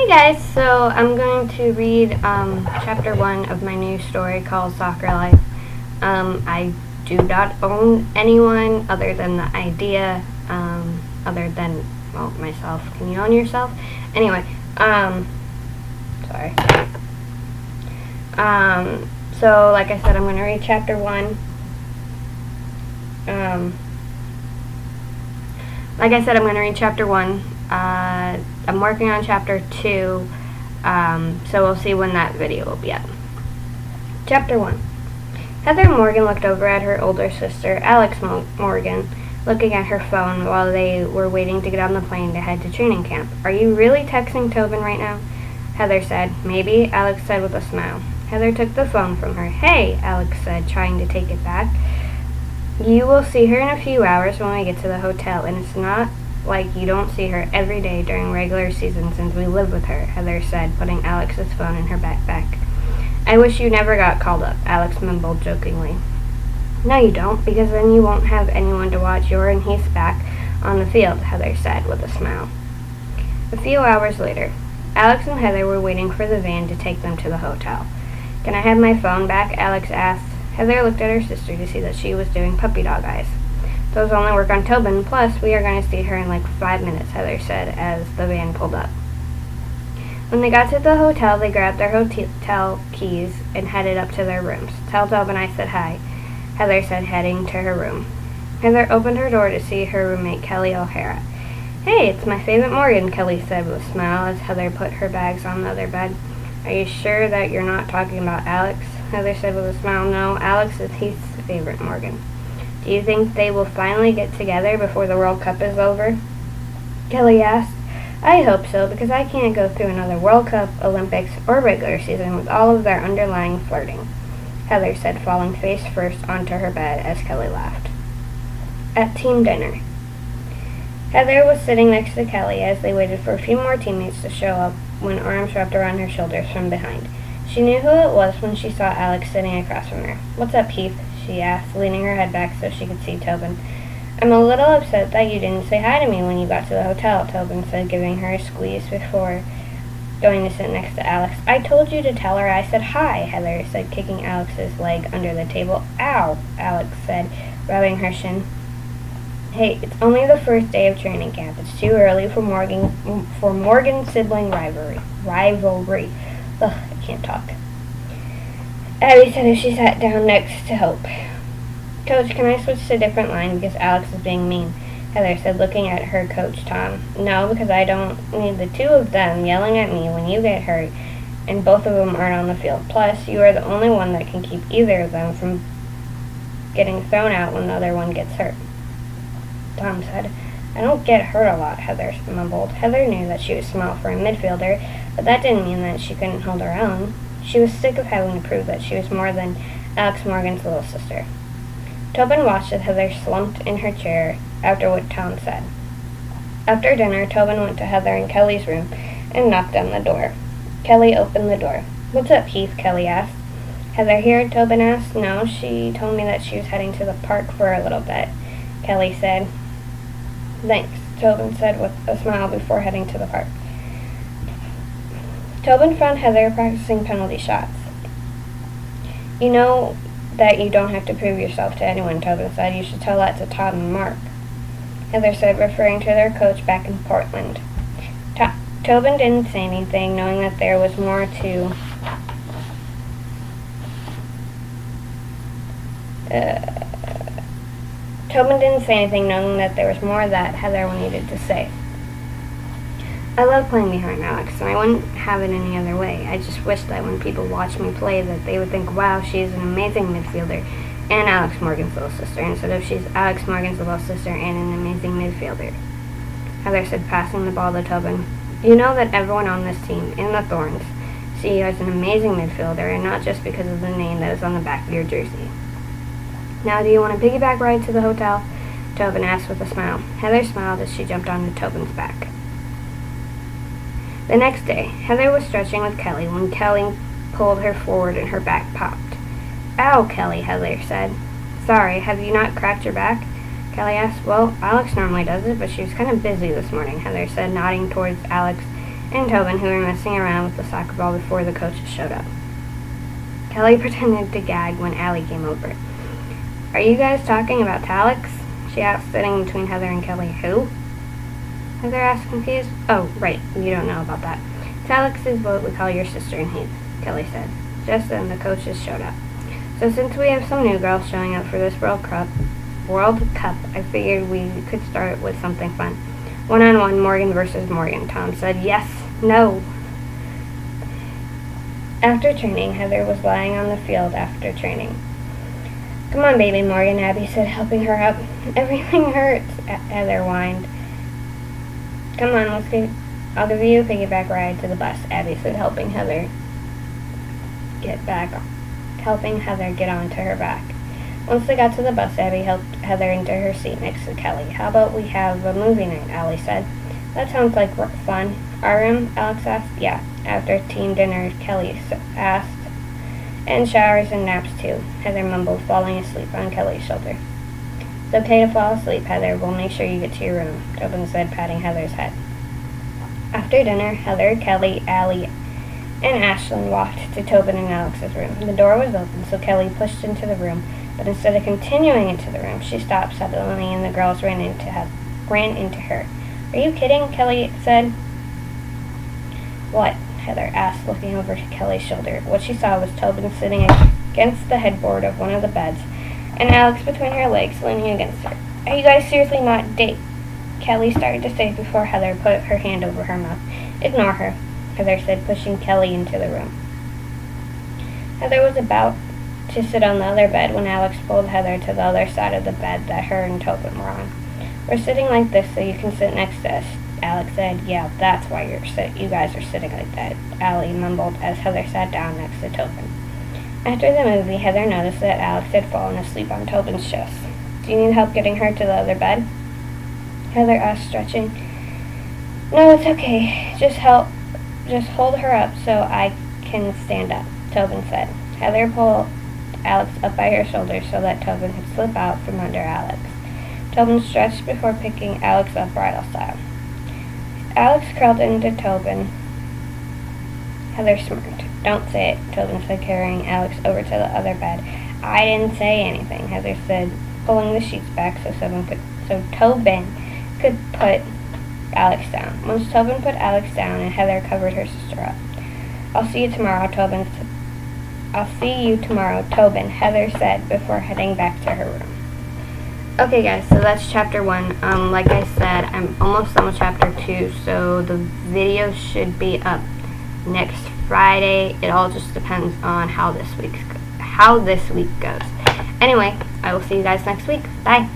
Hey guys, so I'm going to read chapter 1 of my new story called Soccer Life. I do not own anyone other than the idea, other than, well, myself. Can you own yourself? Anyway, sorry. So like I said, I'm going to read chapter 1. Like I said, I'm going to read chapter 1. I'm working on chapter 2, so we'll see when that video will be up. Chapter 1. Heather Morgan looked over at her older sister, Alex Morgan, looking at her phone while they were waiting to get on the plane to head to training camp. "Are you really texting Tobin right now?" Heather said. "Maybe," Alex said with a smile. Heather took the phone from her. "Hey," Alex said, trying to take it back. "You will see her in a few hours when we get to the hotel, and it's not like you don't see her every day during regular season since we live with her," Heather said, putting Alex's phone in her backpack. "I wish you never got called up," Alex mumbled jokingly. "No, you don't, because then you won't have anyone to watch your and Heath's back on the field," Heather said with a smile. A few hours later, Alex and Heather were waiting for the van to take them to the hotel. "Can I have my phone back?" Alex asked. Heather looked at her sister to see that she was doing puppy dog eyes. "Those only work on Tobin, plus we are going to see her in like 5 minutes, Heather said as the van pulled up. When they got to the hotel, they grabbed their hotel keys and headed up to their rooms. "Tell Tobin I said hi," Heather said, heading to her room. Heather opened her door to see her roommate, Kelly O'Hara. "Hey, it's my favorite Morgan," Kelly said with a smile as Heather put her bags on the other bed. "Are you sure that you're not talking about Alex?" Heather said with a smile. "No, Alex is Heath's favorite Morgan." "Do you think they will finally get together before the World Cup is over?" Kelly asked. "I hope so, because I can't go through another World Cup, Olympics, or regular season with all of their underlying flirting," Heather said, falling face first onto her bed as Kelly laughed. At team dinner, Heather was sitting next to Kelly as they waited for a few more teammates to show up when arms wrapped around her shoulders from behind. She knew who it was when she saw Alex sitting across from her. "What's up, Heath?" she asked, leaning her head back so she could see Tobin. "I'm a little upset that you didn't say hi to me when you got to the hotel," Tobin said, giving her a squeeze before going to sit next to Alex. "I told you to tell her I said hi," Heather said, kicking Alex's leg under the table. "Ow," Alex said, rubbing her shin. "Hey, it's only the first day of training camp. It's too early for Morgan sibling rivalry. Ugh, I can't talk." Abby said as she sat down next to Hope. "Coach, can I switch to a different line because Alex is being mean?" Heather said, looking at her coach, Tom. "No, because I don't need the two of them yelling at me when you get hurt, and both of them aren't on the field. Plus, you are the only one that can keep either of them from getting thrown out when the other one gets hurt," Tom said. "I don't get hurt a lot," Heather mumbled. Heather knew that she was small for a midfielder, but that didn't mean that she couldn't hold her own. She was sick of having to prove that she was more than Alex Morgan's little sister. Tobin watched as Heather slumped in her chair after what Tom said. After dinner, Tobin went to Heather and Kelly's room and knocked on the door. Kelly opened the door. "What's up, Heath?" Kelly asked. "Heather here?" Tobin asked. "No, she told me that she was heading to the park for a little bit," Kelly said. "Thanks," Tobin said with a smile before heading to the park. Tobin found Heather practicing penalty shots. "You know that you don't have to prove yourself to anyone," Tobin said. "You should tell that to Todd and Mark," Heather said, referring to their coach back in Portland. Tobin didn't say anything, knowing that there was more to that Heather needed to say. "I love playing behind Alex, and I wouldn't have it any other way. I just wish that when people watch me play that they would think, wow, she is an amazing midfielder and Alex Morgan's little sister, instead of she's Alex Morgan's little sister and an amazing midfielder," Heather said, passing the ball to Tobin. "You know that everyone on this team, in the Thorns, see you as an amazing midfielder, and not just because of the name that is on the back of your jersey. Now, do you want a piggyback ride to the hotel?" Tobin asked with a smile. Heather smiled as she jumped onto Tobin's back. The next day, Heather was stretching with Kelly when Kelly pulled her forward and her back popped. "Ow, Kelly," Heather said. "Sorry, have you not cracked your back?" Kelly asked. "Well, Alex normally does it, but she was kind of busy this morning," Heather said, nodding towards Alex and Tobin, who were messing around with the soccer ball before the coaches showed up. Kelly pretended to gag when Allie came over. "Are you guys talking about Talix?" she asked, sitting between Heather and Kelly. "Who?" Heather asked, confused. "Oh, right, you don't know about that. Talix is what we call your sister in Heath," Kelly said. Just then the coaches showed up. "So since we have some new girls showing up for this World Cup, I figured we could start with something fun. One-on-one, Morgan versus Morgan," Tom said. "Yes, no." After training, Heather was lying on the field after training. "Come on, baby, Morgan," Abby said, helping her up. "Everything hurts," Heather whined. "Come on, I'll give you a piggyback ride to the bus," Abby said, helping Heather get onto her back. Once they got to the bus, Abby helped Heather into her seat next to Kelly. "How about we have a movie night?" Allie said. "That sounds like fun." "Our room?" Alex asked. "Yeah, after team dinner," Kelly asked. "And showers and naps too," Heather mumbled, falling asleep on Kelly's shoulder. "It's okay to fall asleep, Heather. We'll make sure you get to your room," Tobin said, patting Heather's head. After dinner, Heather, Kelly, Allie, and Ashlyn walked to Tobin and Alex's room. The door was open, so Kelly pushed into the room, but instead of continuing into the room, she stopped suddenly and the girls ran into her. "Are you kidding?" Kelly said. "What?" Heather asked, looking over to Kelly's shoulder. What she saw was Tobin sitting against the headboard of one of the beds, and Alex between her legs, leaning against her. "Are you guys seriously not Kelly started to say before Heather put her hand over her mouth. "Ignore her," Heather said, pushing Kelly into the room. Heather was about to sit on the other bed when Alex pulled Heather to the other side of the bed that her and Tobin were on. "We're sitting like this so you can sit next to us," Alex said. "Yeah, that's why you guys are sitting like that," Allie mumbled as Heather sat down next to Tobin. After the movie, Heather noticed that Alex had fallen asleep on Tobin's chest. "Do you need help getting her to the other bed?" Heather asked, stretching. "No, it's okay. Just hold her up so I can stand up," Tobin said. Heather pulled Alex up by her shoulders so that Tobin could slip out from under Alex. Tobin stretched before picking Alex up bridal style. Alex curled into Tobin. Heather smirked. "Don't say it," Tobin said, carrying Alex over to the other bed. "I didn't say anything," Heather said, pulling the sheets back so Tobin could put Alex down. Once Tobin put Alex down and Heather covered her sister up. I'll see you tomorrow, Tobin, Heather said before heading back to her room. Okay, guys, so that's chapter 1. Like I said, I'm almost done with chapter 2, so the video should be up next Friday. It all just depends on how this week goes. Anyway, I will see you guys next week. Bye.